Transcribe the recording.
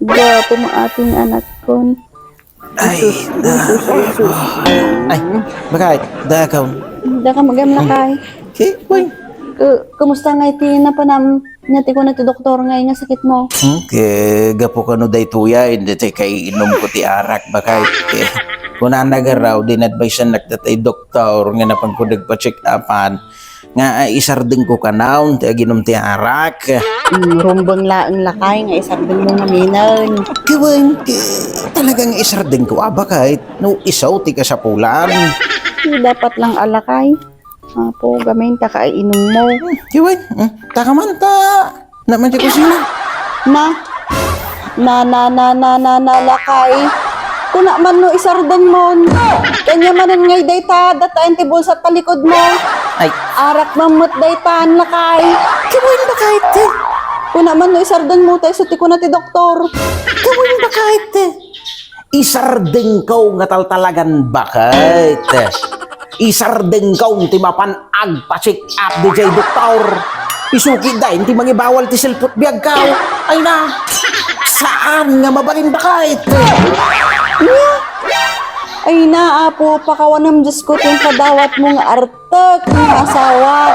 Gwapo mo ating anak ko. Ay, ay, bakit? Dakaw. Hindi ka magam na kay. Okay, boy. Kumusta nga iti na pa nati ko na ti doktor ngay nga sakit mo? Okay, gapo ka no day tuya, hindi tayo kay inom ko ti arak, bakit? Kung nagaraw, din-advise na nagtatay doktor, nga napang ko nagpa-check upan, nga isarding ko ka na, ti aginom ti arak. Rumbang laang lakay nga isardeng mo nga minan. Kiwan, talagang isarding ko, bakit? No, isaw ti ka sa pulan. Dapat lang alakay. Apo, gamin ta kainom mo. Kiwan, takaman ta. Naman ti kusina. Lakay. Kuna man no isardeng mo. Kanya manan ngay dayta, dataan ti bulsa talikod mo. Ay, Arak mamut daytaan lakay. kiwan ba kahit Kuna man no isardeng mo tayo suti ko na ti doktor. Kiwan ba kahit isarding ko nga talagan bakit? Isarding ko ti mapanag pa-check up di jay doktor. Isuki dahil ti mangibawal ti silpot biyag ka. Ay na, saan nga mabalin bakit? Ay na, apo, pakawanam Diyos ko ting kadawat mong artek ng asawa.